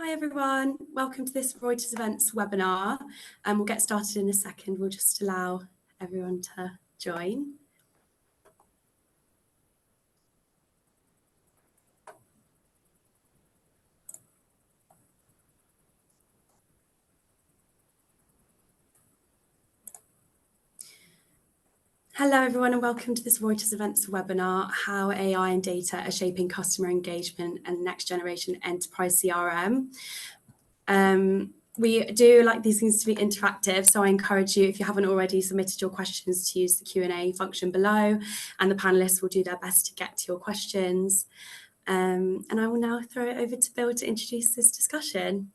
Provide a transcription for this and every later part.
Hi everyone, welcome to this Reuters Events webinar. We'll get started in a second. We'll just allow everyone to join. Hello everyone and welcome to this Reuters Events webinar, How AI and Data are Shaping Customer Engagement and Next Generation Enterprise CRM. We do like these things to be interactive, so I encourage you, if you haven't already submitted your questions, to use the Q&A function below, and the panelists will do their best to get to your questions. And I will now throw it over to Bill to introduce this discussion.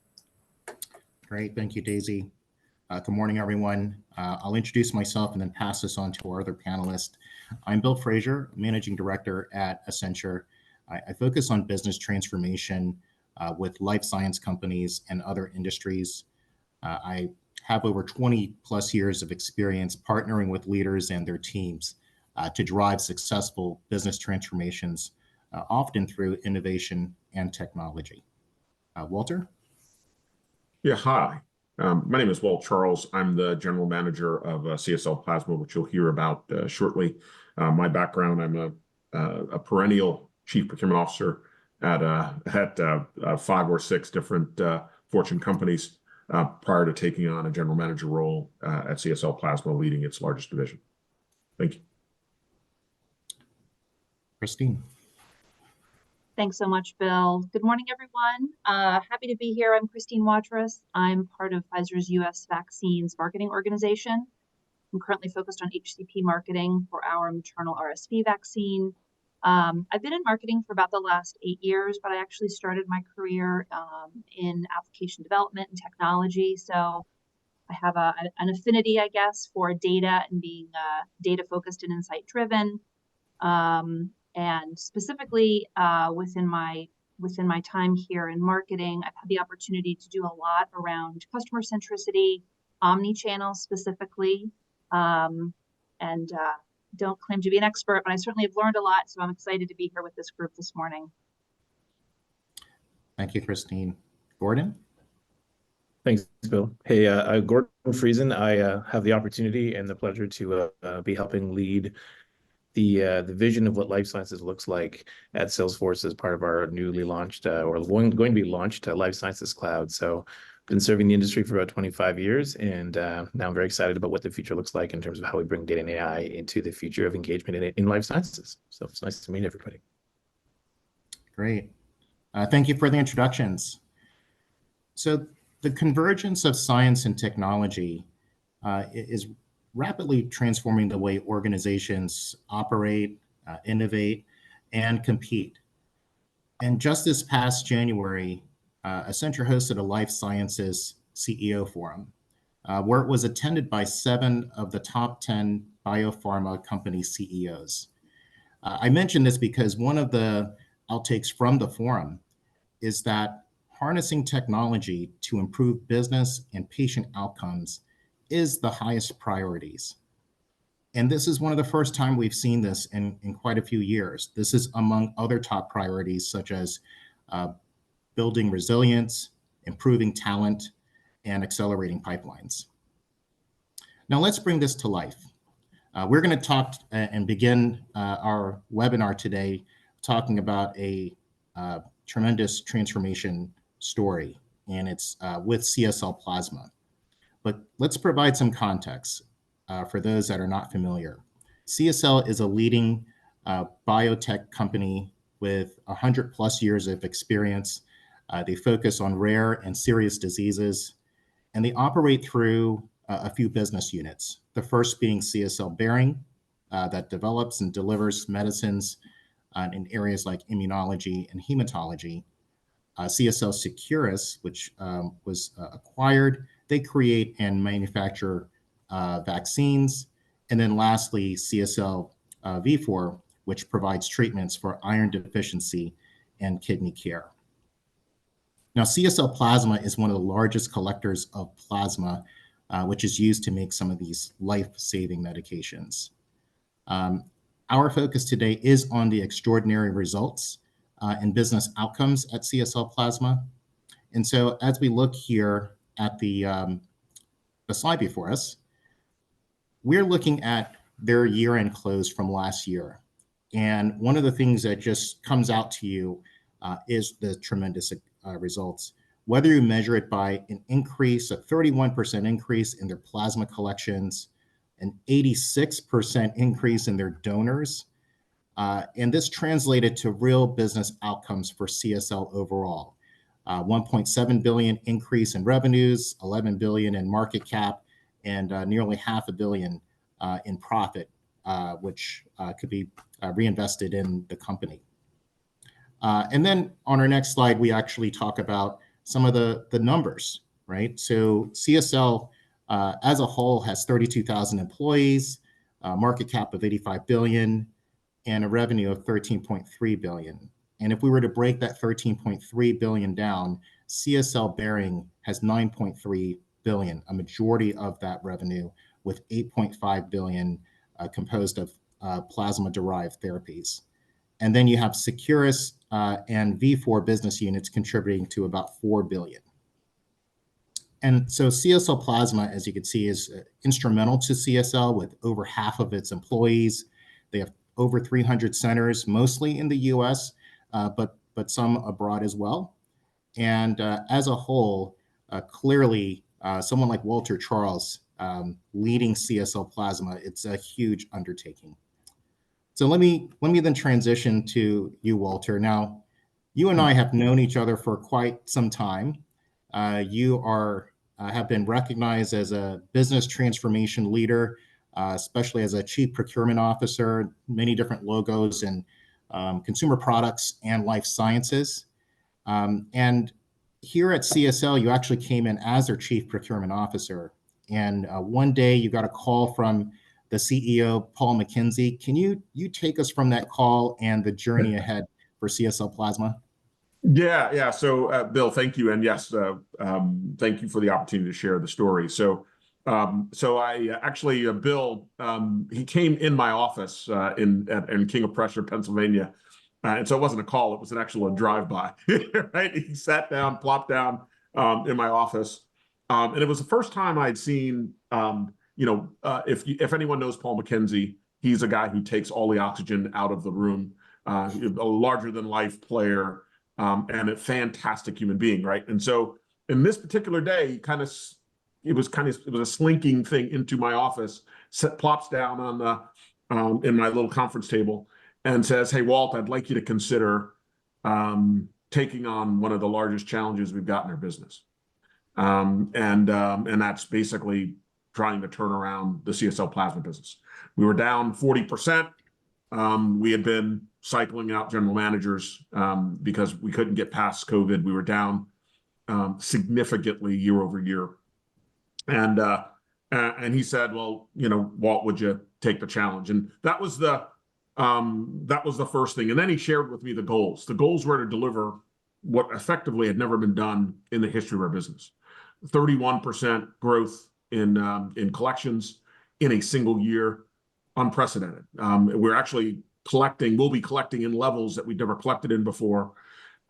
Great, thank you, Daisy. Good morning, everyone. I'll introduce myself and then pass this on to our other panelists. I'm Bill Frazier, Managing Director at Accenture. I focus on business transformation with life science companies and other industries. I have over 20 plus years of experience partnering with leaders and their teams to drive successful business transformations, often through innovation and technology. Walter? Yeah, hi. My name is Walt Charles. I'm the General Manager of CSL Plasma, which you'll hear about shortly. My background, I'm a perennial Chief Procurement Officer at 5 or 6 different Fortune companies prior to taking on a General Manager role at CSL Plasma, leading its largest division. Thank you. Christine. Thanks so much, Bill. Good morning, everyone. Happy to be here. I'm Christine Watrous. I'm part of Pfizer's U.S. Vaccines Marketing Organization. I'm currently focused on HCP marketing for our maternal RSV vaccine. I've been in marketing for about the last 8 years, but I actually started my career in application development and technology. So I have an affinity, I guess, for data and being data-focused and insight-driven. And specifically within my time here in marketing, I've had the opportunity to do a lot around customer centricity, omni-channel specifically, and don't claim to be an expert, but I certainly have learned a lot, so I'm excited to be here with this group this morning. Thank you, Christine. Gordon? Thanks, Bill. Hey, Gordon Friesen. I have the opportunity and the pleasure to be helping lead the vision of what life sciences looks like at Salesforce as part of our newly launched or going to be launched Life Sciences Cloud. So been serving the industry for about 25 years, and now I'm very excited about what the future looks like in terms of how we bring data and AI into the future of engagement in life sciences. So it's nice to meet everybody. Great. Thank you for the introductions. So the convergence of science and technology is rapidly transforming the way organizations operate, innovate, and compete. And just this past January, Accenture hosted a Life Sciences CEO Forum, where it was attended by 7 of the top 10 biopharma company CEOs. I mention this because one of the outtakes from the forum is that harnessing technology to improve business and patient outcomes is the highest priorities. And this is one of the first time we've seen this in quite a few years. This is among other top priorities such as building resilience, improving talent, and accelerating pipelines. Now let's bring this to life. We're going to talk and begin our webinar today talking about a tremendous transformation story, and it's with CSL Plasma. But let's provide some context for those that are not familiar. CSL is a leading biotech company with 100 plus years of experience. They focus on rare and serious diseases, and they operate through a few business units. The first being CSL Behring, that develops and delivers medicines in areas like immunology and hematology. CSL Seqirus, which was acquired, they create and manufacture vaccines. And then lastly, CSL Vifor, which provides treatments for iron deficiency and kidney care. Now, CSL Plasma is one of the largest collectors of plasma, which is used to make some of these life-saving medications. Our focus today is on the extraordinary results and business outcomes at CSL Plasma. And so as we look here at the slide before us, we're looking at their year-end close from last year. And one of the things that just comes out to you is the tremendous results. Whether you measure it by an increase, a 31% increase in their plasma collections, an 86% increase in their donors, and this translated to real business outcomes for CSL overall. 1.7 billion increase in revenues, 11 billion in market cap, and nearly $500 million in profit, which could be reinvested in the company. And then on our next slide, we actually talk about some of the numbers, right? So CSL as a whole has 32,000 employees, market cap of 85 billion, and a revenue of 13.3 billion. And if we were to break that 13.3 billion down, CSL Behring has 9.3 billion, a majority of that revenue, with 8.5 billion composed of plasma-derived therapies. And then you have Securus and V4 business units contributing to about 4 billion. And so CSL Plasma, as you can see, is instrumental to CSL with over half of its employees. They have over 300 centers, mostly in the US, but some abroad as well. And as a whole, clearly, someone like Walter Charles leading CSL Plasma, it's a huge undertaking. So let me then transition to you, Walter. Now, you and I have known each other for quite some time. You have been recognized as a business transformation leader, especially as a chief procurement officer, many different logos in consumer products and life sciences. And here at CSL, you actually came in as their chief procurement officer. And one day you got a call from the CEO, Paul McKenzie. Can you take us from that call and the journey ahead for CSL Plasma? Yeah. So, Bill, thank you, and yes, thank you for the opportunity to share the story. So I actually, Bill, he came in my office in King of Prussia, Pennsylvania, and so it wasn't a call; it was an actual drive-by. Right? He sat down, plopped down in my office, and it was the first time I'd seen. If anyone knows Paul McKenzie, he's a guy who takes all the oxygen out of the room, a larger-than-life player. And a fantastic human being, right? And so, in this particular day, it was a slinking thing into my office. Plops down on the in my little conference table and says, "Hey, Walt, I'd like you to consider taking on one of the largest challenges we've got in our business, and that's basically trying to turn around the CSL Plasma business. We were down 40%. We had been cycling out general managers because we couldn't get past COVID. We were down significantly year over year. And he said, well, Walt, would you take the challenge? And that was the first thing. And then he shared with me the goals. The goals were to deliver what effectively had never been done in the history of our business. 31% growth in collections in a single year, unprecedented. We're actually we'll be collecting in levels that we've never collected in before.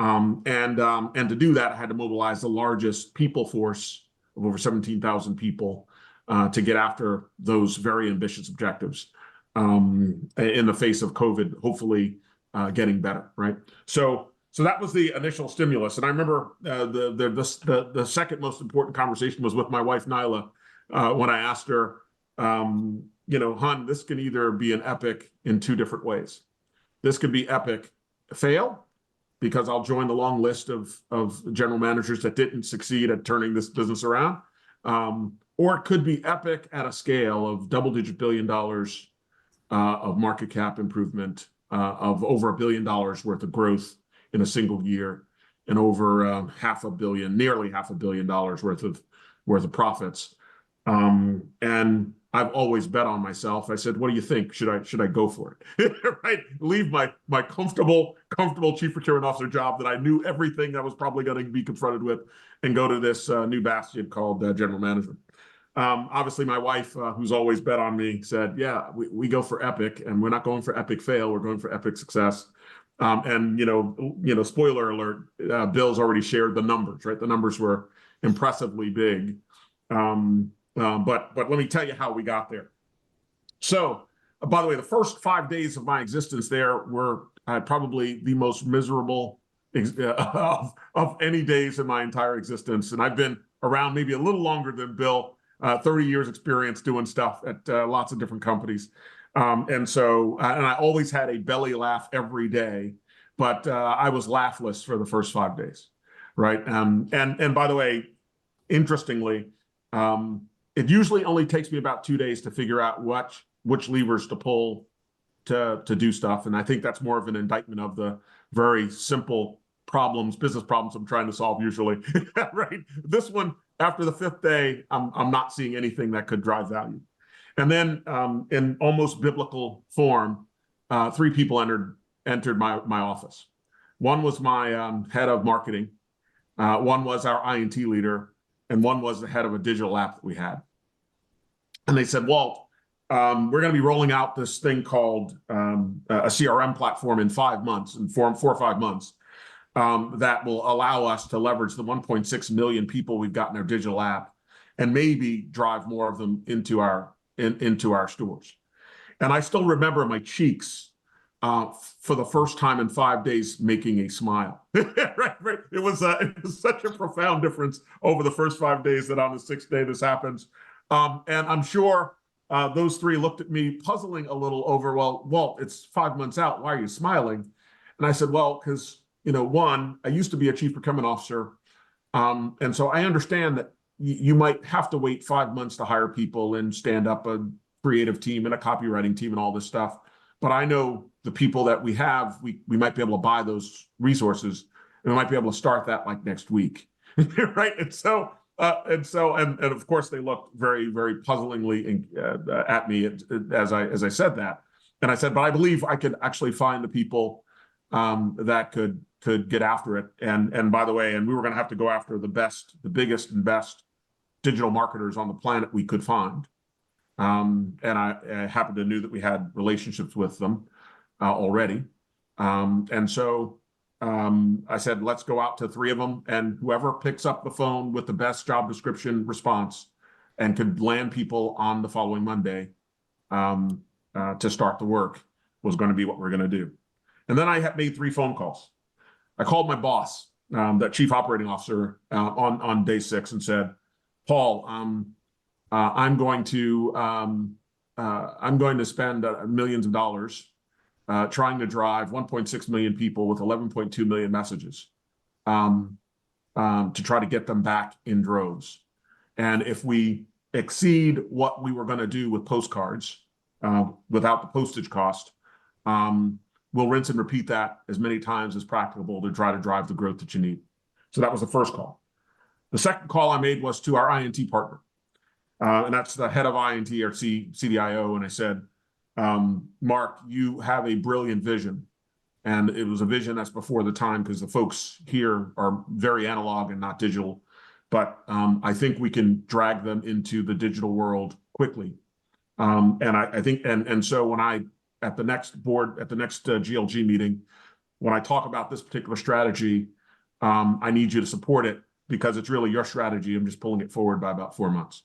And to do that, I had to mobilize the largest people force of over 17,000 people to get after those very ambitious objectives in the face of COVID, hopefully getting better, right? So that was the initial stimulus. And I remember the second most important conversation was with my wife, Nyla, when I asked her, Hun, this can either be an epic in two different ways. This could be epic fail, because I'll join the long list of general managers that didn't succeed at turning this business around. Or it could be epic at a scale of double-digit $1 billion of market cap improvement, of over $1 billion worth of growth in a single year, and over nearly $500 million worth of profits. And I've always bet on myself. I said, what do you think? Should I go for it? Right? Leave my comfortable chief procurement officer job that I knew everything I was probably going to be confronted with, and go to this new bastion called general management. Obviously, my wife, who's always bet on me, said, yeah, we go for epic, and we're not going for epic fail. We're going for epic success. And spoiler alert, Bill's already shared the numbers, right? The numbers were impressively big. But let me tell you how we got there. So, by the way, the first 5 days of my existence there were probably the most miserable of any days in my entire existence. And I've been around maybe a little longer than Bill, 30 years experience doing stuff at lots of different companies. And I always had a belly laugh every day, but I was laughless for the first 5 days, right? And by the way, interestingly, it usually only takes me about 2 days to figure out which levers to pull to do stuff. And I think that's more of an indictment of the very simple business problems I'm trying to solve usually, right? This one, after the 5th day, I'm not seeing anything that could drive value. And then in almost biblical form, 3 people entered my office. One was my head of marketing, one was our INT leader, and one was the head of a digital app that we had. And they said, Walt, we're going to be rolling out this thing called a CRM platform in 5 months, in 4 or 5 months, that will allow us to leverage the 1.6 million people we've got in our digital app and maybe drive more of them into our stores. And I still remember my cheeks for the first time in 5 days making a smile. right. It was such a profound difference over the first 5 days that on the 6th day this happens. And I'm sure those 3 looked at me puzzling a little over, well, Walt, it's 5 months out. Why are you smiling? And I said, well, because, one, I used to be a chief procurement officer. And so I understand that you might have to wait 5 months to hire people and stand up a creative team and a copywriting team and all this stuff. But I know the people that we have, we might be able to buy those resources and we might be able to start that like next week. Right. And of course they looked very, very puzzlingly at me as I said that. And I said, but I believe I could actually find the people that could get after it. And by the way, and we were going to have to go after the biggest and best digital marketers on the planet we could find. And I happened to know that we had relationships with them already. And so I said, let's go out to 3 of them, and whoever picks up the phone with the best job description response and could land people on the following Monday to start the work was going to be what we're going to do. And then I had made 3 phone calls. I called my boss, that chief operating officer, on day 6 and said, Paul, I'm going to spend millions of dollars trying to drive 1.6 million people with 11.2 million messages to try to get them back in droves. And if we exceed what we were going to do with postcards without the postage cost, we'll rinse and repeat that as many times as practicable to try to drive the growth that you need. So that was the first call. The second call I made was to our INT partner. And that's the head of INT or CDIO. And I said, Mark, you have a brilliant vision. And it was a vision that's before the time because the folks here are very analog and not digital. But I think we can drag them into the digital world quickly. And I think, and so when at the next GLG meeting, when I talk about this particular strategy, I need you to support it because it's really your strategy. I'm just pulling it forward by about 4 months.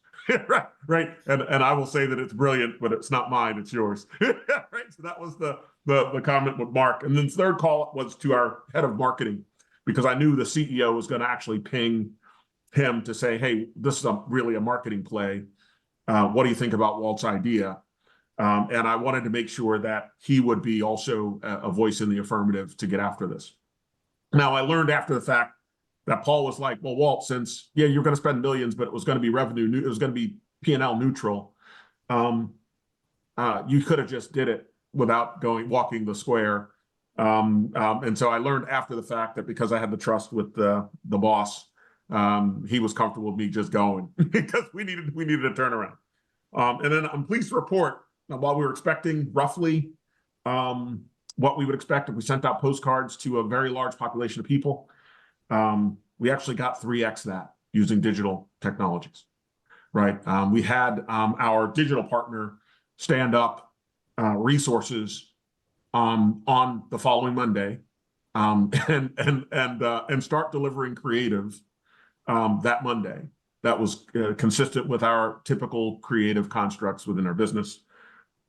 right. And I will say that it's brilliant, but it's not mine, it's yours. Right. So that was the comment with Mark. And then the third call was to our head of marketing, because I knew the CEO was going to actually ping him to say, hey, this is really a marketing play. What do you think about Walt's idea? And I wanted to make sure that he would be also a voice in the affirmative to get after this. Now, I learned after the fact that Paul was like, well, Walt, since, yeah, you're going to spend millions, but it was going to be revenue, it was going to be P&L neutral. You could have just did it without walking the square. And so I learned after the fact that because I had the trust with the boss, he was comfortable with me just going because we needed a turnaround. And then I'm pleased to report, while we were expecting roughly what we would expect if we sent out postcards to a very large population of people, we actually got 3x that using digital technologies, right? We had our digital partner stand up resources on the following Monday and start delivering creative that Monday. That was consistent with our typical creative constructs within our business.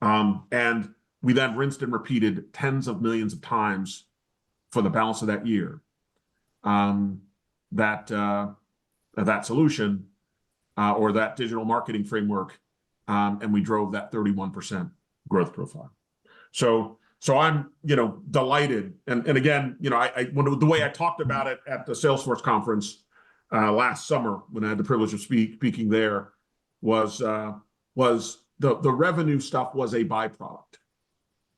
And we then rinsed and repeated tens of millions of times for the balance of that year. That solution or that digital marketing framework, and we drove that 31% growth profile. So I'm, delighted. And again, the way I talked about it at the Salesforce conference last summer, when I had the privilege of speaking there, was the revenue stuff was a byproduct,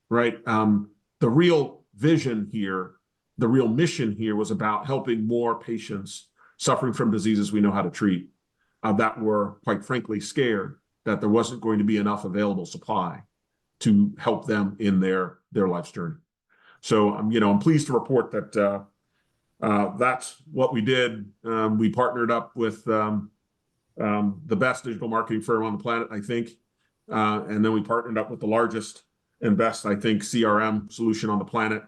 right? The real vision here, the real mission here was about helping more patients suffering from diseases we know how to treat that were, quite frankly, scared that there wasn't going to be enough available supply to help them in their life's journey. So I'm pleased to report that that's what we did. We partnered up with the best digital marketing firm on the planet, I think, and then we partnered up with the largest and best, I think, CRM solution on the planet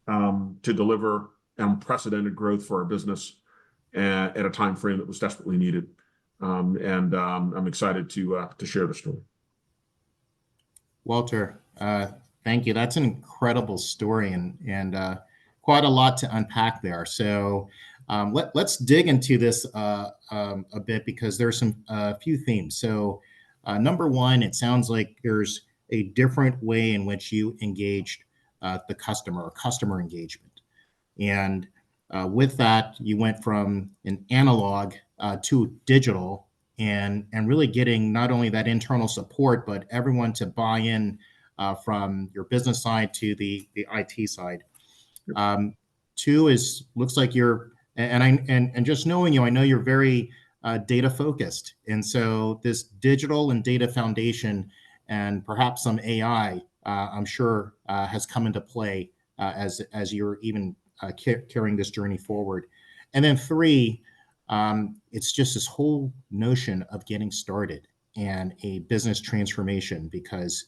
to deliver unprecedented growth for our business at a time frame that was desperately needed. And I'm excited to share the story. Walter, thank you. That's an incredible story and quite a lot to unpack there. So let's dig into this a bit, because there's a few themes. So number one, it sounds like there's a different way in which you engaged the customer or customer engagement. And with that, you went from an analog to digital, and really getting not only that internal support, but everyone to buy in from your business side to the IT side. Two is, looks like you're, and just knowing you, I know you're very data focused. And so this digital and data foundation, and perhaps some AI, I'm sure has come into play as you're even carrying this journey forward. And then three, it's just this whole notion of getting started and a business transformation, because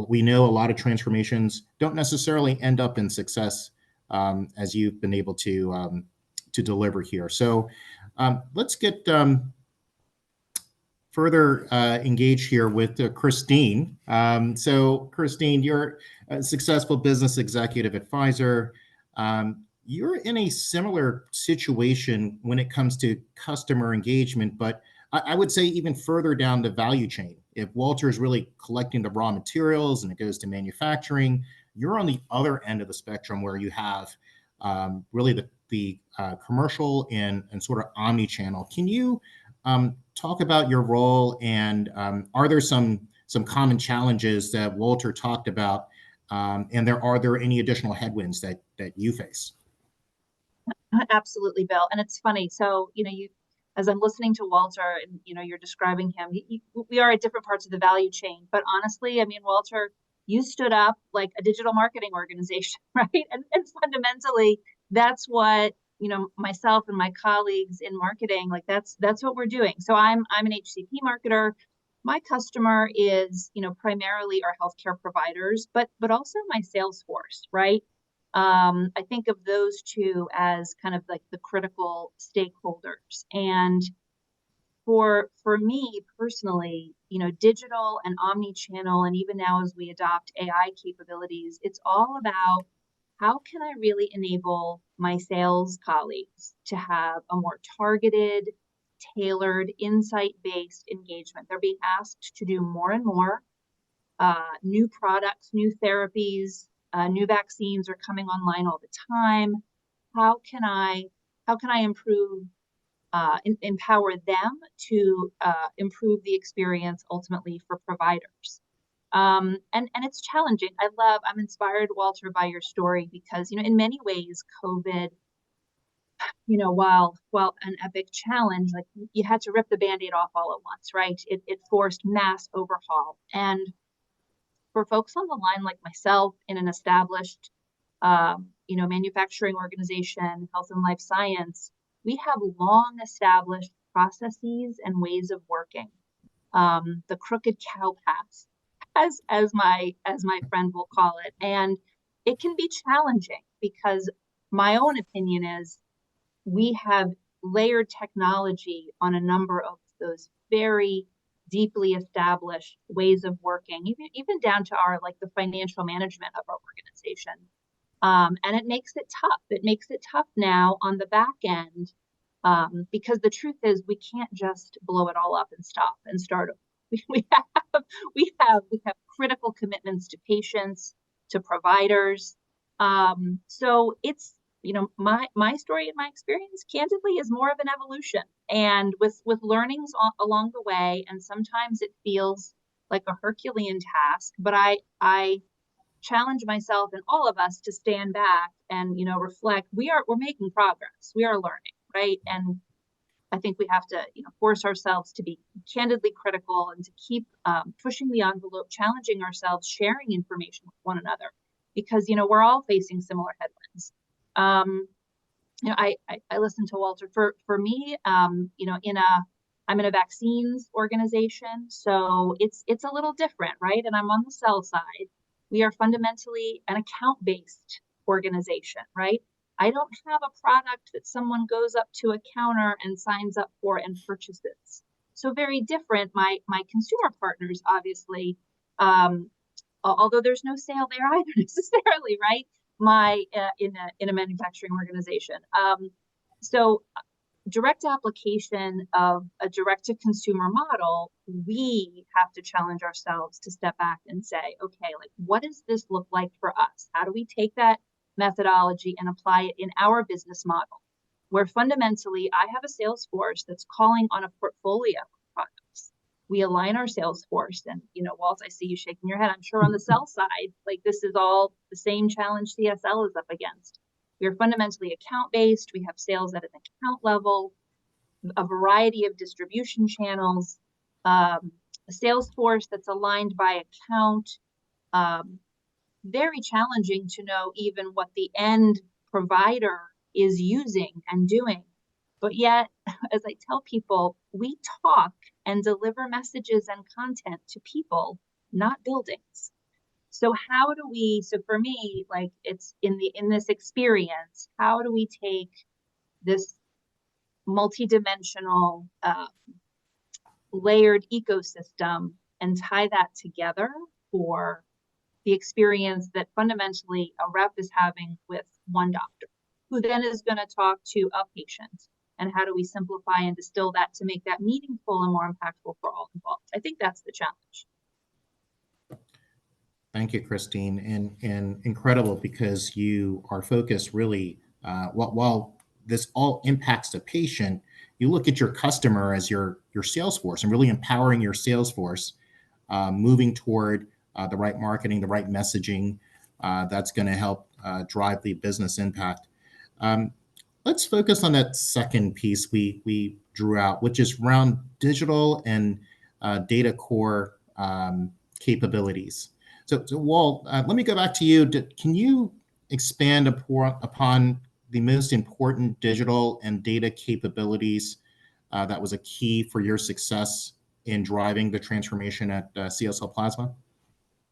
we know a lot of transformations don't necessarily end up in success, as you've been able to deliver here. So let's get further engaged here with Christine. So Christine, you're a successful business executive at Pfizer. You're in a similar situation when it comes to customer engagement, but I would say even further down the value chain. If Walter is really collecting the raw materials and it goes to manufacturing, you're on the other end of the spectrum, where you have really the commercial and sort of omni-channel. Can you talk about your role, and are there some common challenges that Walter talked about, and are there any additional headwinds that you face? Absolutely, Bill. And it's funny. So, as I'm listening to Walter and, you're describing him, we are at different parts of the value chain. But honestly, Walter, you stood up like a digital marketing organization, right? And fundamentally, that's what, myself and my colleagues in marketing, like that's what we're doing. So I'm an HCP marketer. My customer is, primarily our healthcare providers, but also my sales force, right? I think of those two as kind of like the critical stakeholders. And for me personally, digital and omni-channel, and even now as we adopt AI capabilities, it's all about how can I really enable my sales colleagues to have a more targeted, tailored, insight-based engagement. They're being asked to do more and more. New products, new therapies, new vaccines are coming online all the time. How can I improve, empower them to improve the experience ultimately for providers? And it's challenging. I'm inspired, Walter, by your story, because, in many ways, COVID, while an epic challenge, like you had to rip the Band-Aid off all at once, right? It forced mass overhaul. And for folks on the line like myself in an established, manufacturing organization, health and life science, we have long established processes and ways of working. The crooked cow path, as my friend will call it, and it can be challenging. because my own opinion is we have layered technology on a number of those very deeply established ways of working, even down to our like the financial management of our organization. And it makes it tough. It makes it tough now on the back end, because the truth is we can't just blow it all up and stop and start over. We have critical commitments to patients, to providers. So it's, you know, my story and my experience, candidly, is more of an evolution, and with learnings along the way. And sometimes it feels like a Herculean task, but I challenge myself and all of us to stand back and, you know, reflect. We're making progress. We are learning, right? And I think we have to, you know, force ourselves to be candidly critical and to keep pushing the envelope, challenging ourselves, sharing information with one another, because, you know, we're all facing similar headwinds. You know, I listen to Walter. For me, you know, I'm in a vaccines organization, so it's a little different, right? And I'm on the sell side. We are fundamentally an account-based organization, right? I don't have a product that someone goes up to a counter and signs up for and purchases. So very different. My consumer partners, obviously, although there's no sale there either necessarily, right? In a manufacturing organization. So direct application of a direct-to-consumer model, we have to challenge ourselves to step back and say, okay, like, what does this look like for us? How do we take that methodology and apply it in our business model, where fundamentally I have a sales force that's calling on a portfolio of products. We align our sales force, and, you know, Walt, I see you shaking your head. I'm sure on the sell side, like, this is all the same challenge CSL is up against. We're fundamentally account-based. We have sales at an account level, a variety of distribution channels, a sales force that's aligned by account. Very challenging to know even what the end provider is using and doing. But yet, as I tell people, we talk and deliver messages and content to people, not buildings. So how do we, so for me, like, it's in this experience, how do we take this multidimensional, layered ecosystem and tie that together for the experience that fundamentally a rep is having with one doctor, who then is going to talk to a patient? And how do we simplify and distill that to make that meaningful and more impactful for all involved? I think that's the challenge. Thank you, Christine, and incredible, because you are focused really, while this all impacts the patient, you look at your customer as your sales force, and really empowering your sales force, moving toward the right marketing, the right messaging, that's going to help drive the business impact. Let's focus on that second piece we drew out, which is around digital and data core capabilities. So Walt, let me go back to you. Can you expand upon the most important digital and data capabilities that was a key for your success in driving the transformation at CSL Plasma?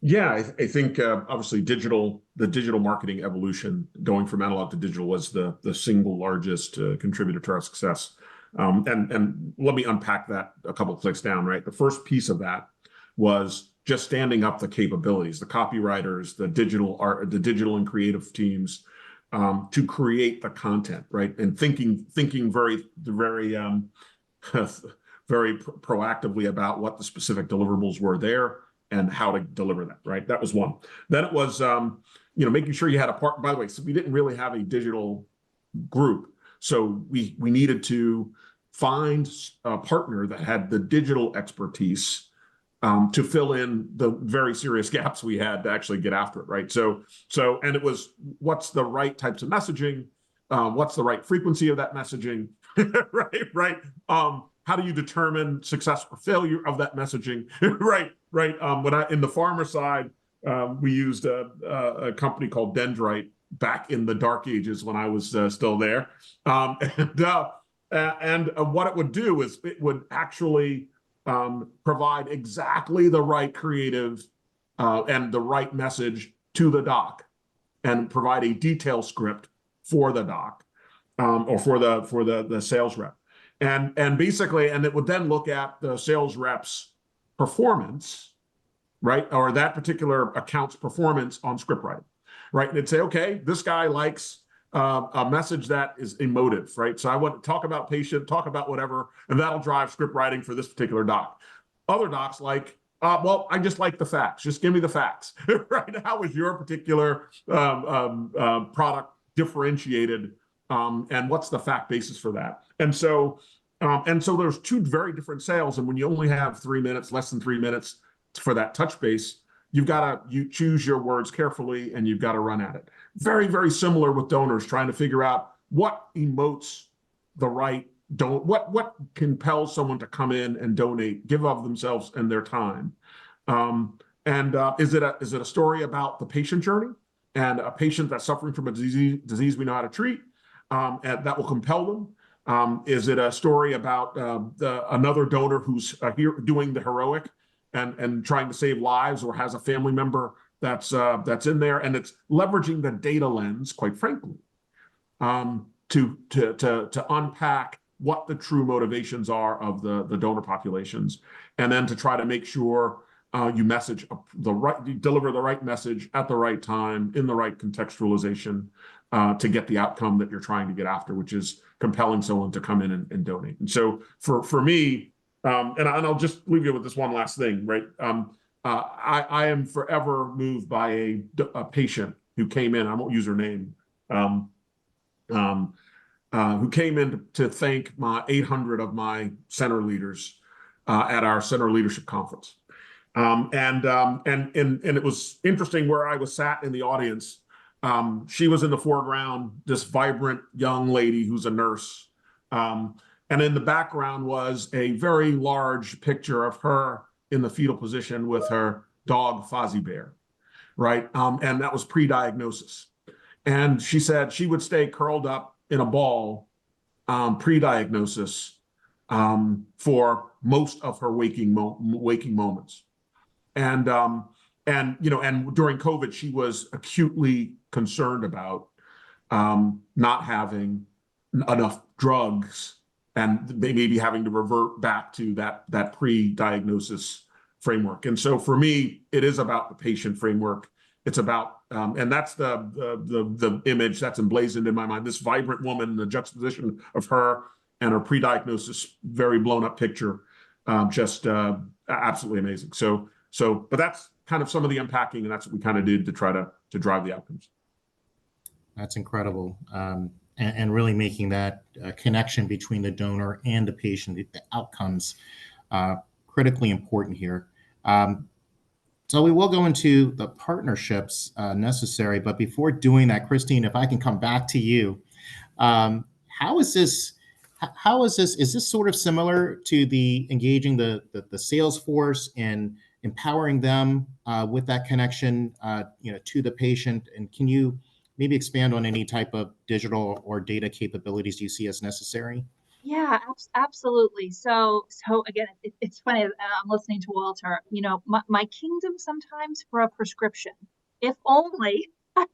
Yeah, I think obviously the digital marketing evolution, going from analog to digital, was the single largest contributor to our success. And let me unpack that a couple of clicks down, right? The first piece of that was just standing up the capabilities, the copywriters, the digital and creative teams, to create the content, right? And thinking very proactively about what the specific deliverables were there and how to deliver that, right? That was one. Then it was, making sure you had a part. By the way, so we didn't really have a digital group, so we needed to find a partner that had the digital expertise to fill in the very serious gaps we had to actually get after it, right? So, and it was, what's the right types of messaging? What's the right frequency of that messaging? right. How do you determine success or failure of that messaging? right. When in the pharma side, we used a company called Dendrite back in the dark ages when I was still there. And what it would do is it would actually provide exactly the right creative and the right message to the doc. and provide a detail script for the doc, or for the sales rep. And basically, and it would then look at the sales rep's performance, right? Or that particular account's performance on script writing, right? And it'd say, okay, this guy likes a message that is emotive, right? So I want to talk about patient, talk about whatever, and that'll drive script writing for this particular doc. Other docs like, well, I just like the facts. Just give me the facts, right? How is your particular product differentiated, and what's the fact basis for that? And so there's two very different sales, and when you only have 3 minutes, less than 3 minutes for that touch base, you choose your words carefully, and you've got to run at it. Very, very similar with donors, trying to figure out what emotes the right what compels someone to come in and donate, give of themselves and their time. Is it a story about the patient journey and a patient that's suffering from a disease we know how to treat, and that will compel them? Is it a story about another donor who's here doing the heroic and trying to save lives, or has a family member that's in there, and it's leveraging the data lens, quite frankly, to unpack what the true motivations are of the donor populations, and then to try to make sure you deliver the right message at the right time in the right contextualization, to get the outcome that you're trying to get after, which is compelling someone to come in and donate. And so for me, and I'll just leave you with this one last thing, right? I am forever moved by a patient who came in. I won't use her name. Who came in to thank 800 of my center leaders at our center leadership conference. And it was interesting where I was sat in the audience. She was in the foreground, this vibrant young lady who's a nurse. And in the background was a very large picture of her in the fetal position with her dog, Fozzie Bear, right? And that was pre-diagnosis. And she said she would stay curled up in a ball pre-diagnosis for most of her waking moments. And during COVID, she was acutely concerned about not having enough drugs and maybe having to revert back to that pre-diagnosis framework. And so for me, it is about the patient framework. It's about, and that's the image that's emblazoned in my mind, this vibrant woman, the juxtaposition of her and her pre-diagnosis, very blown up picture, just absolutely amazing. But that's kind of some of the unpacking, and that's what we kind of did to try to drive the outcomes. That's incredible. And really making that connection between the donor and the patient, the outcomes, critically important here. So we will go into the partnerships necessary, but before doing that, Christine, if I can come back to you, how is this? Is this sort of similar to the engaging the sales force and empowering them with that connection, to the patient? And can you maybe expand on any type of digital or data capabilities you see as necessary? Yeah, absolutely. So again, it's funny. I'm listening to Walter. My kingdom sometimes for a prescription. If only I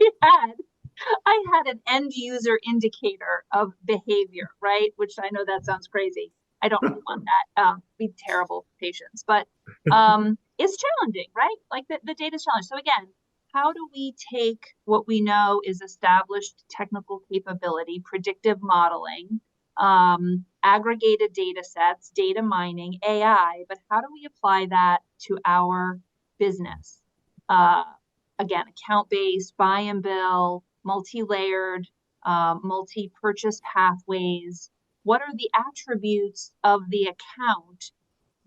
had an end user indicator of behavior, right? Which I know that sounds crazy. I don't want that. Be terrible for patients, but it's challenging, right? Like the data's challenging. So again, how do we take what we know is established technical capability, predictive modeling, aggregated data sets, data mining, AI, but how do we apply that to our business? Again, account-based, buy and bill, multi-layered, multi-purchase pathways. What are the attributes of the account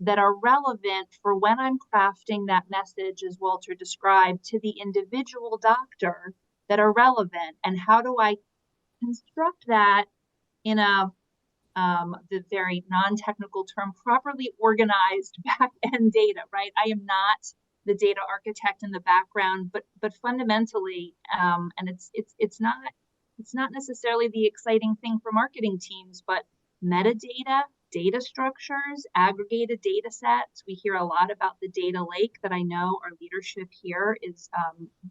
that are relevant for when I'm crafting that message, as Walter described, to the individual doctor that are relevant? And how do I construct that in the very non-technical term, properly organized back-end data, right? I am not the data architect in the background, but fundamentally, and it's not necessarily the exciting thing for marketing teams, but metadata data structures, aggregated data sets. We hear a lot about the data lake that I know our leadership here is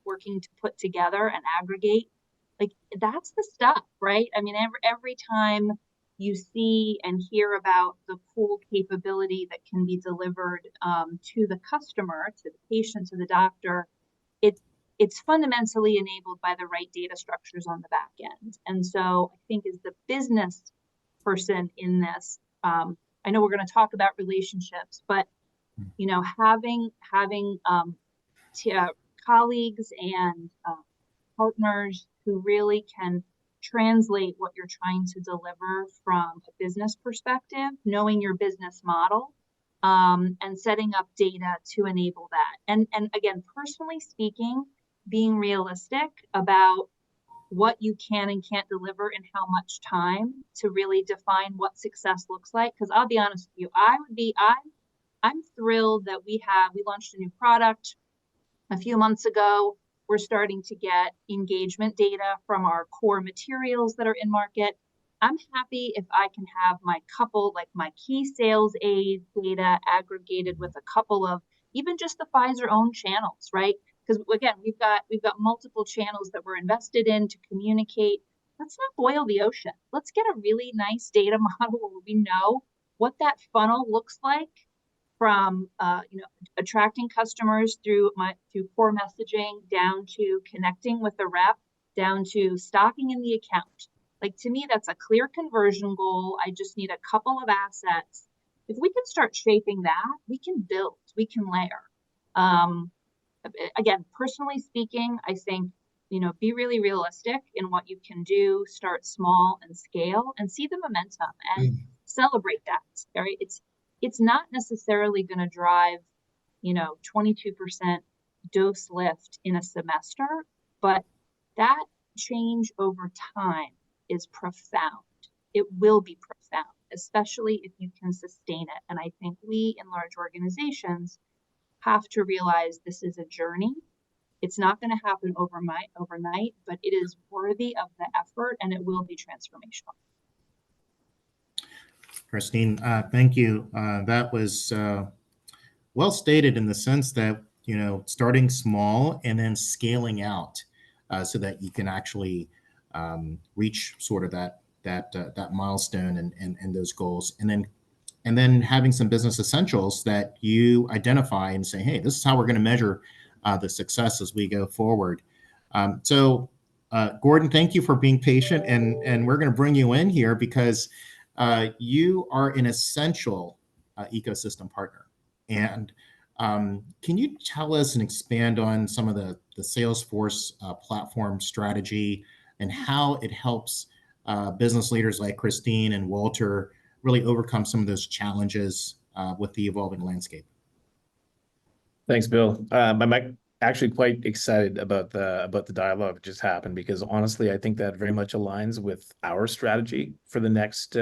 working to put together and aggregate. Like, that's the stuff, right? I mean, every time you see and hear about the cool capability that can be delivered to the customer, to the patient, to the doctor, it's fundamentally enabled by the right data structures on the back end. And so I think as the business person in this, I know we're going to talk about relationships, but having colleagues and partners who really can translate what you're trying to deliver from a business perspective, knowing your business model, and setting up data to enable that. And again, personally speaking, being realistic about what you can and can't deliver in how much time to really define what success looks like. Because I'll be honest with you, I'm thrilled that we launched a new product a few months ago. We're starting to get engagement data from our core materials that are in market. I'm happy if I can have my key sales aid data aggregated with a couple of even just the Pfizer own channels, right? Because again, we've got multiple channels that we're invested in to communicate. Let's not boil the ocean. Let's get a really nice data model where we know what that funnel looks like from attracting customers through core messaging, down to connecting with the rep, down to stocking in the account. Like, to me, that's a clear conversion goal. I just need a couple of assets. If we can start shaping that, we can build, we can layer. Again, personally speaking, I think, be really realistic in what you can do, start small and scale, and see the momentum and celebrate that, right? It's not necessarily going to drive, 22% dose lift in a semester, but that change over time is profound. It will be profound, especially if you can sustain it. And I think we in large organizations have to realize this is a journey. It's not going to happen overnight, but it is worthy of the effort, and it will be transformational. Christine, thank you. That was well stated in the sense that, starting small and then scaling out so that you can actually reach sort of that milestone and those goals, and then having some business essentials that you identify and say, hey, this is how we're going to measure the success as we go forward. So Gordon, thank you for being patient, and we're going to bring you in here because you are an essential ecosystem partner. And can you tell us and expand on some of the Salesforce platform strategy and how it helps business leaders like Christine and Walter really overcome some of those challenges with the evolving landscape? Thanks, Bill. I'm actually quite excited about the dialogue that just happened, because honestly, I think that very much aligns with our strategy for the next,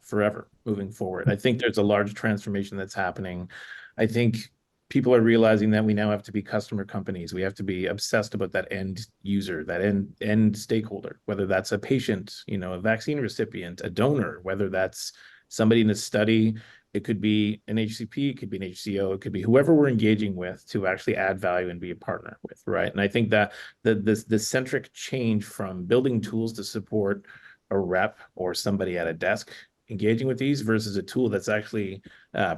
forever moving forward. I think there's a large transformation that's happening. I think people are realizing that we now have to be customer companies. We have to be obsessed about that end user, that end stakeholder, whether that's a patient, a vaccine recipient, a donor, whether that's somebody in a study. It could be an HCP, it could be an HCO, it could be whoever we're engaging with to actually add value and be a partner with, right? And I think that the centric change from building tools to support a rep or somebody at a desk engaging with these versus a tool that's actually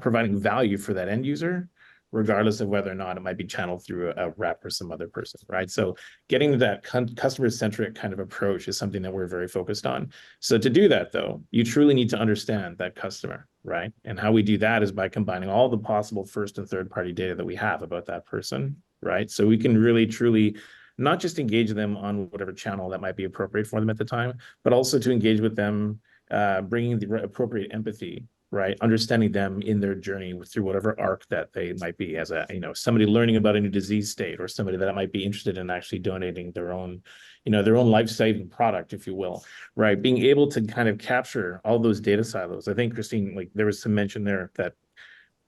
providing value for that end user, regardless of whether or not it might be channeled through a rep or some other person, right? So getting to that customer-centric kind of approach is something that we're very focused on. So to do that, though, you truly need to understand that customer, right? And how we do that is by combining all the possible first and third-party data that we have about that person, right? So we can really, truly not just engage them on whatever channel that might be appropriate for them at the time, but also to engage with them, bringing the appropriate empathy, right? Understanding them in their journey through whatever arc that they might be, as somebody learning about a new disease state, or somebody that might be interested in actually donating their own life-saving product, if you will, right? Being able to kind of capture all those data silos. I think, Christine, there was some mention there that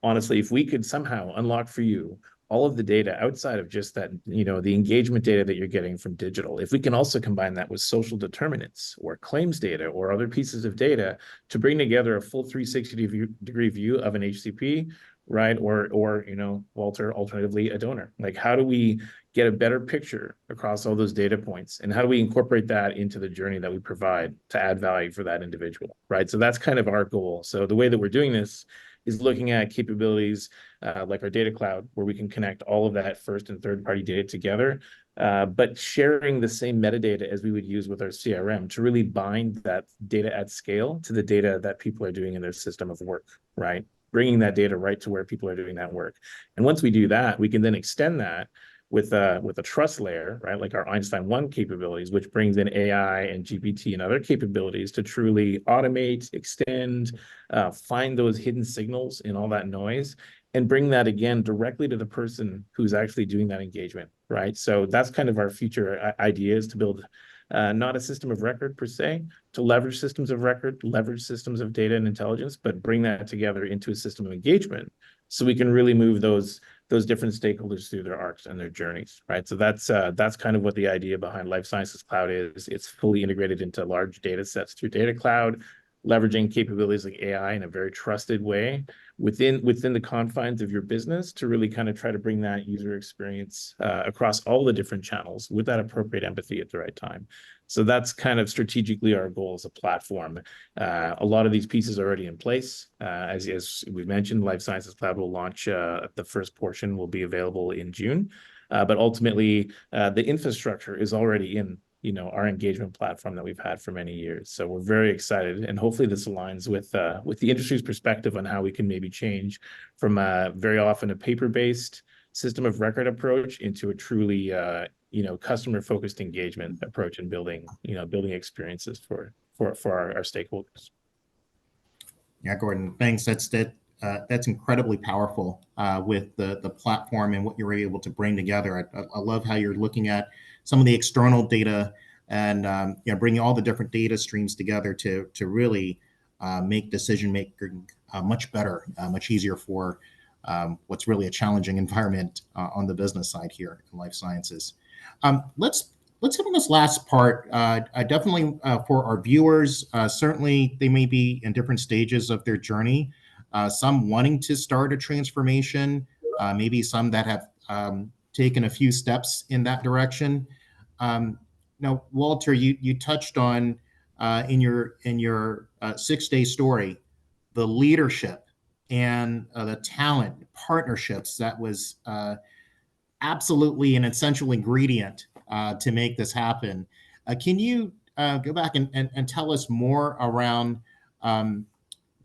honestly, if we could somehow unlock for you all of the data outside of just that, the engagement data that you're getting from digital, if we can also combine that with social determinants or claims data or other pieces of data to bring together a full 360-degree view of an HCP, right? Or Walter, alternatively, a donor. Like, how do we get a better picture across all those data points? And how do we incorporate that into the journey that we provide to add value for that individual, right? So that's kind of our goal. So the way that we're doing this is looking at capabilities like our data cloud, where we can connect all of that first and third party data together, but sharing the same metadata as we would use with our CRM to really bind that data at scale to the data that people are doing in their system of work, right? Bringing that data right to where people are doing that work. And once we do that, we can then extend that with a trust layer, right? Like our Einstein 1 capabilities, which brings in AI and GPT and other capabilities to truly automate, extend, find those hidden signals in all that noise, and bring that again directly to the person who's actually doing that engagement, right? So that's kind of our future idea, is to build not a system of record per se, to leverage systems of record, leverage systems of data and intelligence, but bring that together into a system of engagement so we can really move those different stakeholders through their arcs and their journeys, right? So that's kind of what the idea behind Life Sciences Cloud is. It's fully integrated into large data sets through Data Cloud, leveraging capabilities like AI in a very trusted way within the confines of your business to really kind of try to bring that user experience across all the different channels with that appropriate empathy at the right time. So that's kind of strategically our goal as a platform. A lot of these pieces are already in place. As we mentioned, Life Sciences Cloud will launch, the first portion will be available in June. But ultimately, the infrastructure is already in our engagement platform that we've had for many years. So we're very excited, and hopefully this aligns with the industry's perspective on how we can maybe change from very often a paper-based system of record approach into a truly customer-focused engagement approach and building experiences for our stakeholders. Yeah, Gordon, thanks. That's incredibly powerful with the platform and what you're able to bring together. I love how you're looking at some of the external data and bringing all the different data streams together to really make decision making much better, much easier for what's really a challenging environment on the business side here in life sciences. Let's hit on this last part. Definitely for our viewers, certainly they may be in different stages of their journey. Some wanting to start a transformation, maybe some that have taken a few steps in that direction. Now, Walter, you touched on in your 6-day story the leadership and the talent partnerships that was absolutely an essential ingredient to make this happen. Can you go back and tell us more around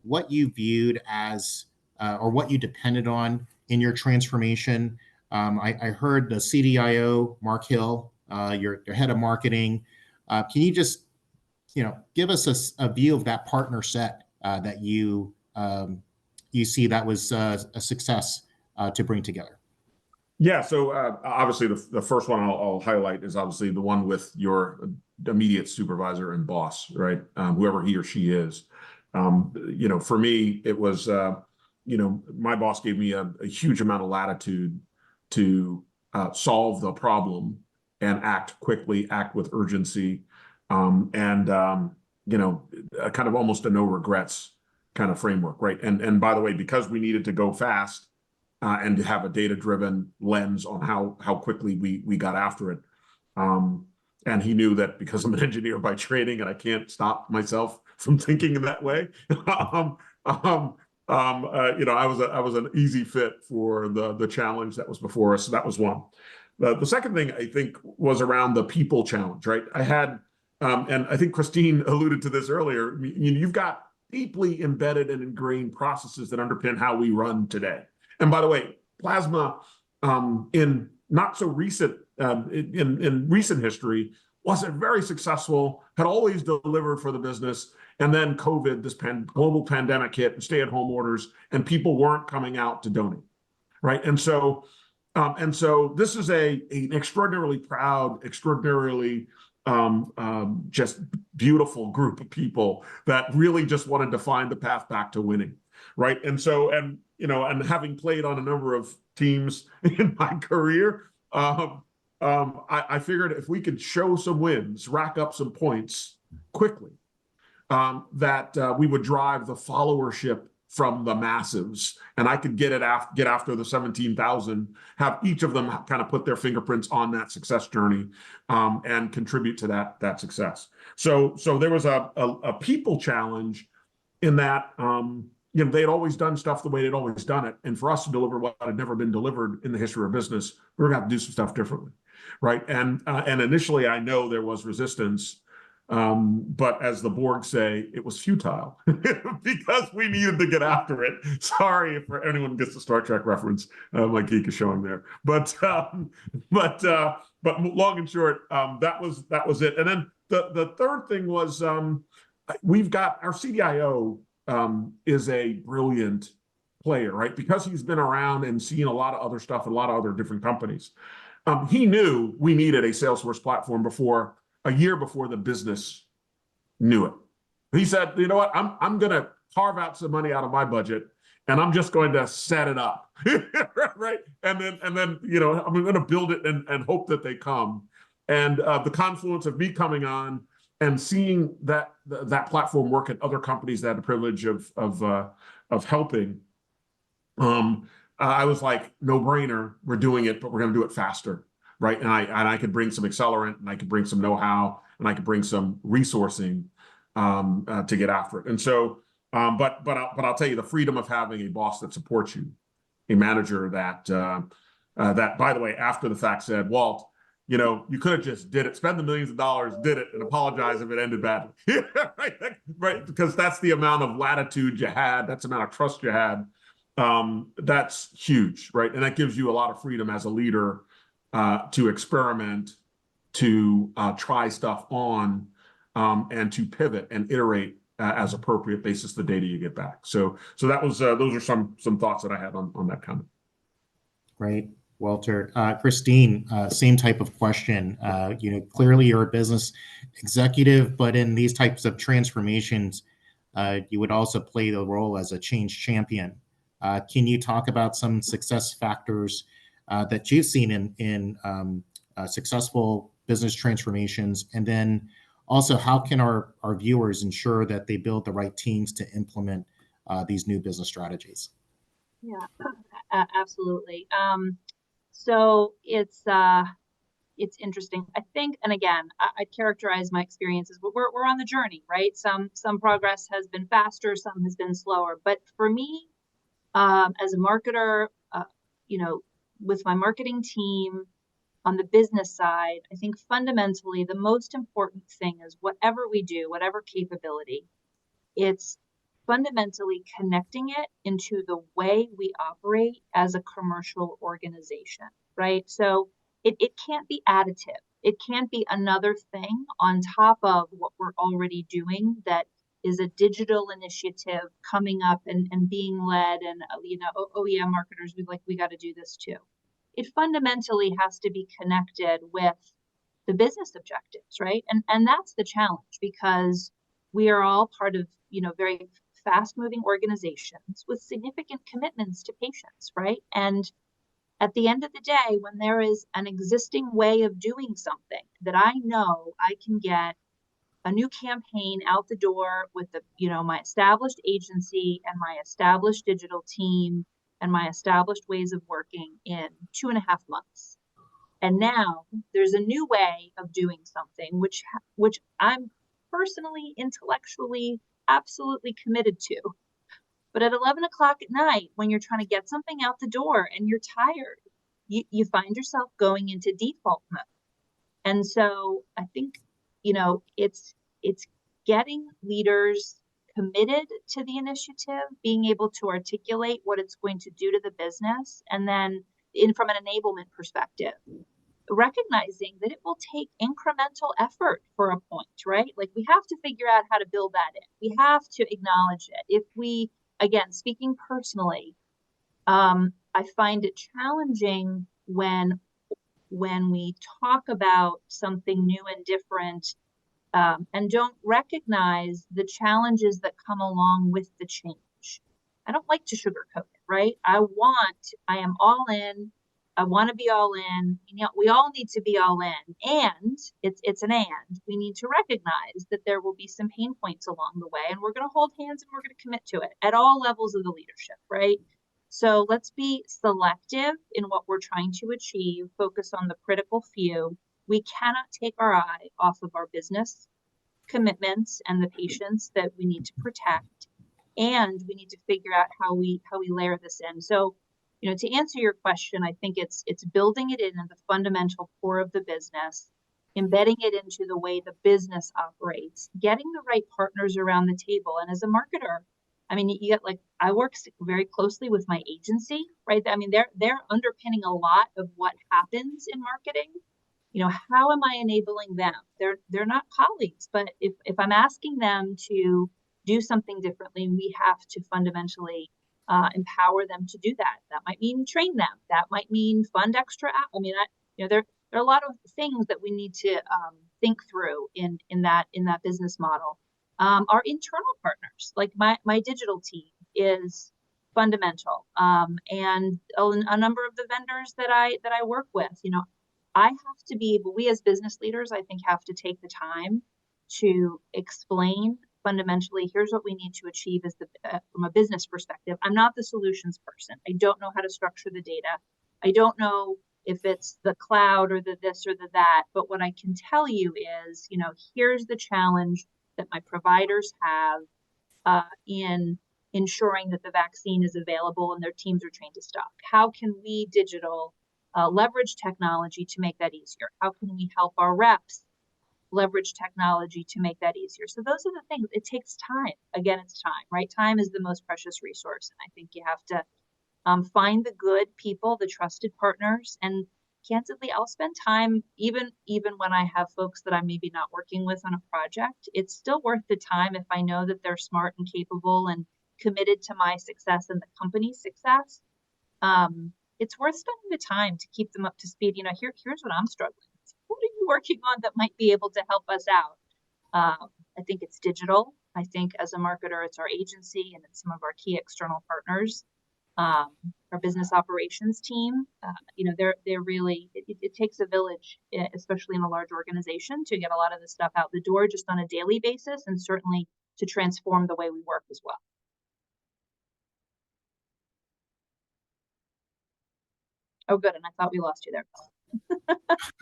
what you viewed as or what you depended on in your transformation? I heard the CDIO, Mark Hill, your head of marketing. Can you just give us a view of that partner set that you see that was a success to bring together? Yeah, so obviously the first one I'll highlight is obviously the one with your immediate supervisor and boss, right? Whoever he or she is. For me, it was, my boss gave me a huge amount of latitude to solve the problem and act quickly, act with urgency, and kind of almost a no regrets kind of framework, right? And by the way, because we needed to go fast and to have a data-driven lens on how quickly we got after it. And he knew that because I'm an engineer by training and I can't stop myself from thinking in that way, I was an easy fit for the challenge that was before us. So that was one. The second thing I think was around the people challenge, right? I had, and I think Christine alluded to this earlier, you've got deeply embedded and ingrained processes that underpin how we run today. And by the way, Plasma in not so recent, in recent history, wasn't very successful, had always delivered for the business. And then COVID, this global pandemic hit, and stay-at-home orders, and people weren't coming out to donate, right? And so this is an extraordinarily proud, extraordinarily just beautiful group of people that really just wanted to find the path back to winning. right? And so, and having played on a number of teams in my career, I figured if we could show some wins, rack up some points quickly, that we would drive the followership from the massives, and I could get after the 17,000, have each of them kind of put their fingerprints on that success journey, and contribute to that success. So there was a people challenge in that, they'd always done stuff the way they'd always done it, and for us to deliver what had never been delivered in the history of business, we were going to have to do some stuff differently, right? And initially, I know there was resistance. But as the Borg say, it was futile because we needed to get after it. Sorry if anyone gets the Star Trek reference, my geek is showing there. But long and short, that was it. And then the third thing was, we've got our CDIO is a brilliant player, right? Because he's been around and seen a lot of other stuff in a lot of other different companies. He knew we needed a Salesforce platform a year before the business knew it. He said, you know what, I'm going to carve out some money out of my budget, and I'm just going to set it up, right? And then I'm going to build it and hope that they come. And the confluence of me coming on and seeing that platform work at other companies that had the privilege of helping, I was like, no brainer, we're doing it, but we're going to do it faster. Right, and I could bring some accelerant, and I could bring some know-how, and I could bring some resourcing to get after it. And so, but I'll tell you, the freedom of having a boss that supports you, a manager that by the way, after the fact said, Walt, you could have just did it, spend the millions of dollars, did it, and apologize if it ended badly, right? Because that's the amount of latitude you had, that's the amount of trust you had. That's huge, right? And that gives you a lot of freedom as a leader. To experiment, to try stuff on, and to pivot and iterate as appropriate basis the data you get back. So that was those are some thoughts that I had on that comment. Great, Walter. Christine, same type of question. Clearly you're a business executive, but in these types of transformations, you would also play the role as a change champion. Can you talk about some success factors that you've seen in successful business transformations, and then also how can our viewers ensure that they build the right teams to implement these new business strategies? Yeah, absolutely. So it's interesting. I think, and again, I'd characterize my experiences, but we're on the journey, right? Some progress has been faster, some has been slower. But for me, as a marketer, with my marketing team on the business side, I think fundamentally the most important thing is whatever we do, whatever capability, it's fundamentally connecting it into the way we operate as a commercial organization, right? So it can't be additive. It can't be another thing on top of what we're already doing that is a digital initiative coming up and being led, and yeah, marketers, we got to do this too. It fundamentally has to be connected with the business objectives, right? And that's the challenge, because we are all part of very fast-moving organizations with significant commitments to patients, right? And at the end of the day, when there is an existing way of doing something that I know I can get a new campaign out the door with my established agency and my established digital team and my established ways of working in 2.5 months. And now there's a new way of doing something, which I'm personally, intellectually, absolutely committed to. But at 11 o'clock at night, when you're trying to get something out the door and you're tired, you find yourself going into default mode. And so I think, it's getting leaders committed to the initiative, being able to articulate what it's going to do to the business, and then from an enablement perspective, recognizing that it will take incremental effort for a point, right? Like, we have to figure out how to build that in. We have to acknowledge it. If we, again, speaking personally, I find it challenging when we talk about something new and different, and don't recognize the challenges that come along with the change. I don't like to sugarcoat it, right? I am all in. I want to be all in. You know, we all need to be all in, and it's an and. We need to recognize that there will be some pain points along the way, and we're going to hold hands and we're going to commit to it at all levels of the leadership, right? So let's be selective in what we're trying to achieve, focus on the critical few. We cannot take our eye off of our business commitments and the patients that we need to protect. And we need to figure out how we layer this in. So, you know, to answer your question, I think it's building it in the fundamental core of the business, embedding it into the way the business operates, getting the right partners around the table. And as a marketer, I mean, you get like, I work very closely with my agency, right? I mean, they're underpinning a lot of what happens in marketing. You know, how am I enabling them? They're not colleagues, but if I'm asking them to do something differently, we have to fundamentally empower them to do that. That might mean train them. That might mean fund extra. I mean, you know, there are a lot of things that we need to think through in that business model. Our internal partners, like my digital team, is fundamental, and a number of the vendors that I work with. You know, I have to be able. We as business leaders, I think, have to take the time to explain fundamentally, here's what we need to achieve as from a business perspective. I'm not the solutions person. I don't know how to structure the data. I don't know if it's the cloud or the this or the that, but what I can tell you is, you know, here's the challenge that my providers have in ensuring that the vaccine is available and their teams are trained to stock. How can we leverage technology to make that easier? How can we help our reps leverage technology to make that easier? So those are the things. It takes time. Again, it's time, right? Time is the most precious resource. And I think you have to find the good people, the trusted partners. And candidly, I'll spend time, even when I have folks that I'm maybe not working with on a project, it's still worth the time if I know that they're smart and capable and committed to my success and the company's success. It's worth spending the time to keep them up to speed. You know, here's what I'm struggling with. What are you working on that might be able to help us out? I think it's digital. I think as a marketer, it's our agency and it's some of our key external partners. Our business operations team, you know, they're really, it takes a village, especially in a large organization, to get a lot of this stuff out the door just on a daily basis, and certainly to transform the way we work as well. Oh, good. And I thought we lost you there.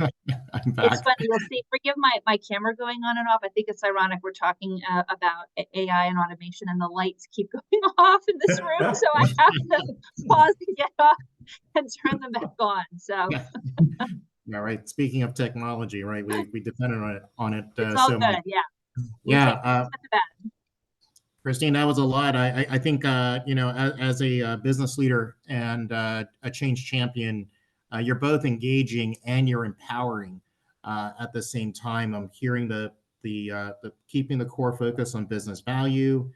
I'm back. It's funny. You'll see, forgive my camera going on and off. I think it's ironic. We're talking about AI and automation and the lights keep going off in this room. So I have to pause to get off and turn them back on. So. Yeah, right. Speaking of technology, right? We depended on it. It's all so good. much. Yeah. Yeah. Christine, that was a lot. I think, you know, as a business leader and a change champion, you're both engaging and you're empowering at the same time. I'm hearing the keeping the core focus on business value,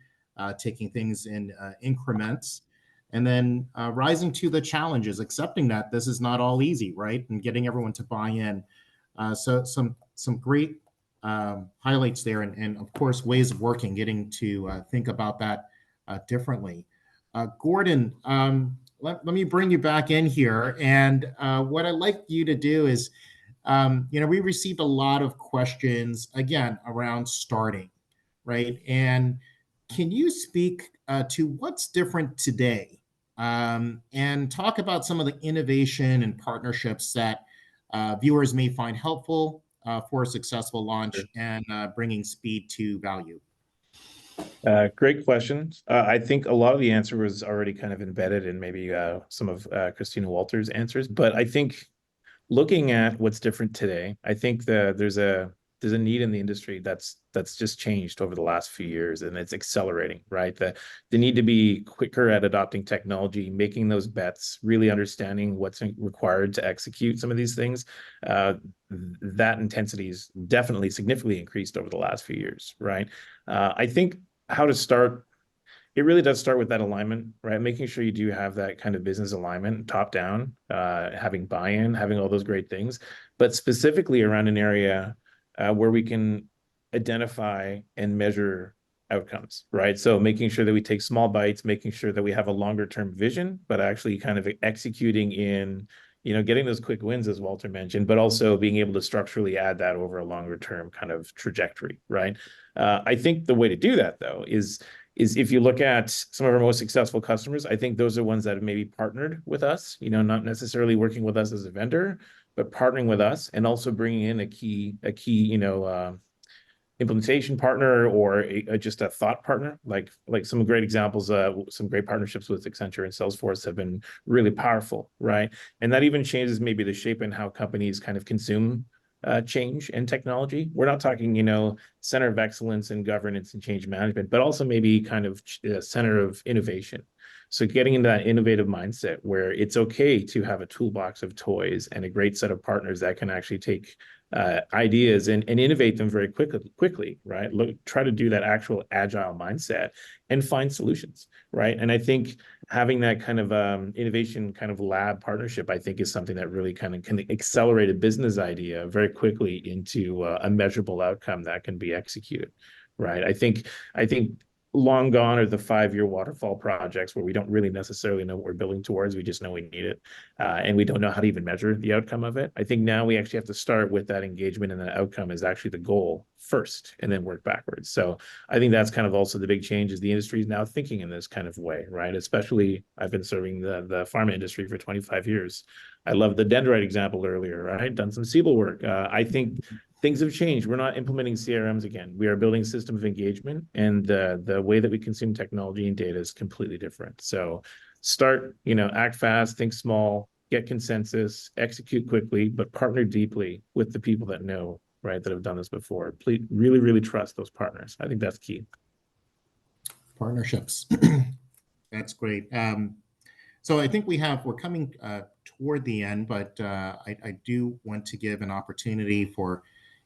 taking things in increments, and then rising to the challenges, accepting that this is not all easy, right? And getting everyone to buy in. So some great highlights there, and of course ways of working, getting to think about that differently. Gordon, let me bring you back in here, and what I'd like you to do is, you know, we received a lot of questions again around starting, right? And can you speak to what's different today, and talk about some of the innovation and partnerships that viewers may find helpful for a successful launch and bringing speed to value? Great questions. I think a lot of the answer was already kind of embedded in maybe some of Christina Walter's answers, but I think looking at what's different today, I think there's a need in the industry that's just changed over the last few years, and it's accelerating, right? The need to be quicker at adopting technology, making those bets, really understanding what's required to execute some of these things. That intensity is definitely significantly increased over the last few years, right? I think how to start, it really does start with that alignment, right? Making sure you do have that kind of business alignment, top down, having buy-in, having all those great things, but specifically around an area where we can identify and measure outcomes, right? So making sure that we take small bites, making sure that we have a longer term vision, but actually kind of executing in, getting those quick wins, as Walter mentioned, but also being able to structurally add that over a longer term kind of trajectory, right? I think the way to do that, though, is if you look at some of our most successful customers, I think those are ones that have maybe partnered with us, not necessarily working with us as a vendor, but partnering with us and also bringing in a key, implementation partner or just a thought partner. Like some great examples, some great partnerships with Accenture and Salesforce have been really powerful, right? And that even changes maybe the shape and how companies kind of consume change and technology. We're not talking, center of excellence and governance and change management, but also maybe kind of center of innovation. So getting into that innovative mindset where it's okay to have a toolbox of toys and a great set of partners that can actually take ideas and innovate them very quickly, right? Try to do that actual agile mindset and find solutions, right? And I think having that kind of innovation kind of lab partnership, I think, is something that really kind of can accelerate a business idea very quickly into a measurable outcome that can be executed, right? I think long gone are the 5-year waterfall projects where we don't really necessarily know what we're building towards. We just know we need it. And we don't know how to even measure the outcome of it. I think now we actually have to start with that engagement, and that outcome is actually the goal first and then work backwards. So I think that's kind of also the big change, is the industry is now thinking in this kind of way, right? Especially I've been serving the pharma industry for 25 years. I love the dendrite example earlier, right? Done some Siebel work. I think things have changed. We're not implementing CRMs again. We are building systems of engagement, and the way that we consume technology and data is completely different. So start, act fast, think small, get consensus, execute quickly, but partner deeply with the people that know, right, that have done this before. Please really, really trust those partners. I think that's key. Partnerships. That's great. So I think we're coming toward the end, but I do want to give an opportunity for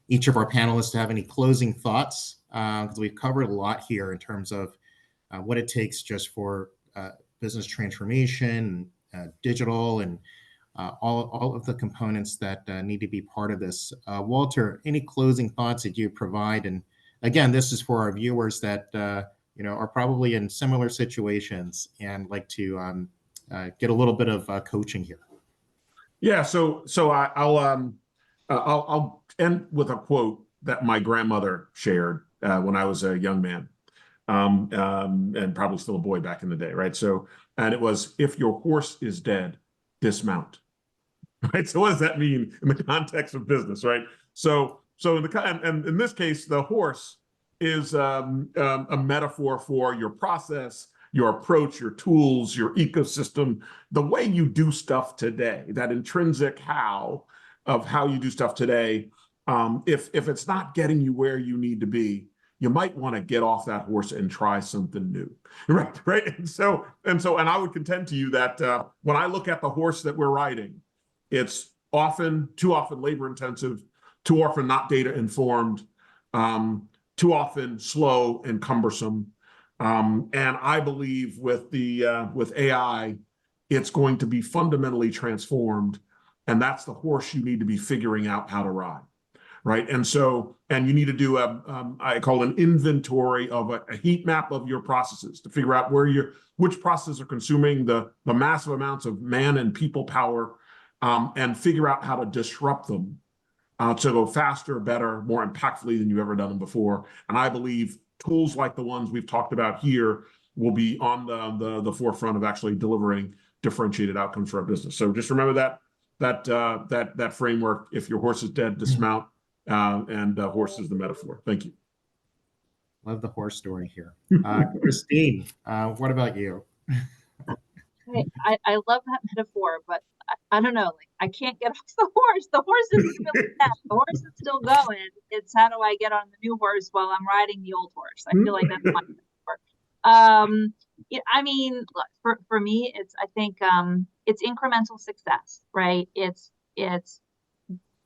each of our panelists to have any closing thoughts, because we've covered a lot here in terms of what it takes just for business transformation, digital, and all of the components that need to be part of this. Walter, any closing thoughts that you provide? And again, this is for our viewers that are probably in similar situations and like to get a little bit of coaching here. Yeah, so I'll end with a quote that my grandmother shared when I was a young man, and probably still a boy back in the day, right? So, and it was, "If your horse is dead, dismount." Right? So what does that mean in the context of business, right? So in this case, the horse is a metaphor for your process, your approach, your tools, your ecosystem, the way you do stuff today, that intrinsic how of how you do stuff today. If it's not getting you where you need to be, you might want to get off that horse and try something new, right? And I would contend to you that when I look at the horse that we're riding, it's too often labor intensive, too often not data informed, too often slow and cumbersome. And I believe with AI, it's going to be fundamentally transformed, and that's the horse you need to be figuring out how to ride, right? And you need to do I call it an inventory of a heat map of your processes to figure out which processes are consuming the massive amounts of man and people power, and figure out how to disrupt them to go faster, better, more impactfully than you've ever done them before. And I believe tools like the ones we've talked about here will be on the forefront of actually delivering differentiated outcomes for our business. So just remember that framework. If your horse is dead, dismount, and horse is the metaphor. Thank you. Love the horse story here. Christine, what about you? I love that metaphor, but I don't know. Like, I can't get off the horse. The horse isn't really dead. The horse is still going. It's how do I get on the new horse while I'm riding the old horse? I feel like that's my metaphor. I mean, look, for me, I think it's incremental success, right? It's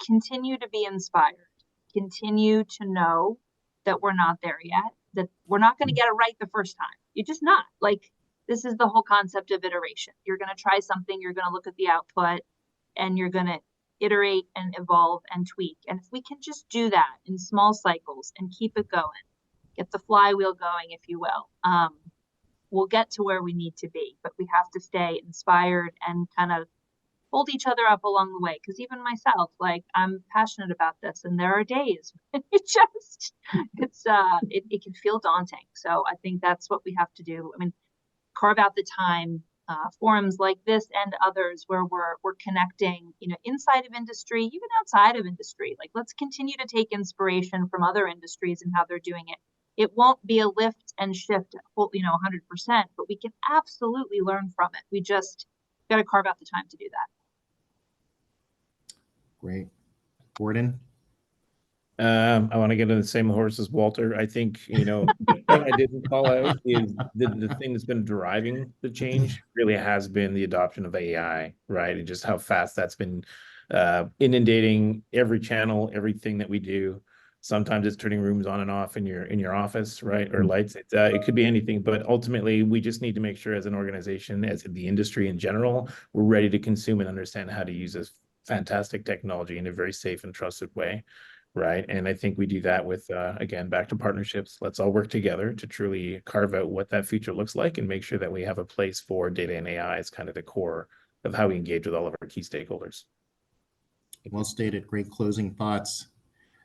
continue to be inspired, continue to know that we're not there yet, that we're not going to get it right the first time. You're just not. Like, this is the whole concept of iteration. You're going to try something, you're going to look at the output, and you're going to iterate and evolve and tweak. And if we can just do that in small cycles and keep it going, get the flywheel going, if you will. We'll get to where we need to be, but we have to stay inspired and kind of hold each other up along the way. Because even myself, like, I'm passionate about this, and there are days when it can feel daunting. So I think that's what we have to do. I mean, carve out the time, forums like this and others where we're connecting, inside of industry, even outside of industry. Like, let's continue to take inspiration from other industries and how they're doing it. It won't be a lift and shift, 100%, but we can absolutely learn from it. We just got to carve out the time to do that. Great. Gordon? I want to get on the same horse as Walter. I think, the thing I didn't call out is the thing that's been driving the change really has been the adoption of AI, right? And just how fast that's been inundating every channel, everything that we do. Sometimes it's turning rooms on and off in your office, right? Or lights. It could be anything, but ultimately we just need to make sure as an organization, as the industry in general, we're ready to consume and understand how to use this fantastic technology in a very safe and trusted way. Right. And I think we do that with, again, back to partnerships. Let's all work together to truly carve out what that future looks like and make sure that we have a place for data and AI as kind of the core of how we engage with all of our key stakeholders. Well stated. Great closing thoughts.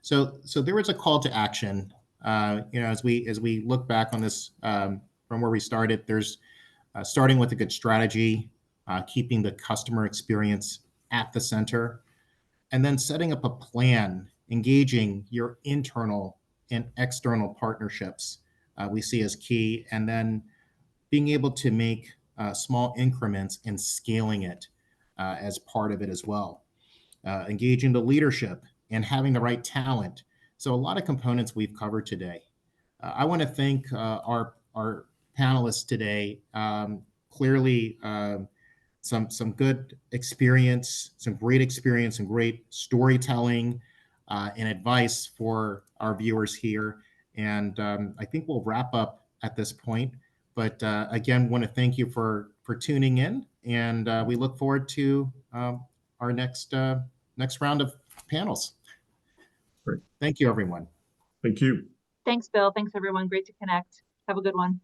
So there was a call to action. As we look back on this from where we started, there's starting with a good strategy, keeping the customer experience at the center, and then setting up a plan, engaging your internal and external partnerships we see as key, and then being able to make small increments and scaling it as part of it as well. Engaging the leadership and having the right talent. So a lot of components we've covered today. I want to thank our panelists today. Clearly, some good experience, some great experience, and great storytelling and advice for our viewers here. And I think we'll wrap up at this point. But again, want to thank you for tuning in, and we look forward to our next round of panels. Great. Thank you, everyone. Thank you. Thanks, Bill. Thanks, everyone. Great to connect. Have a good one.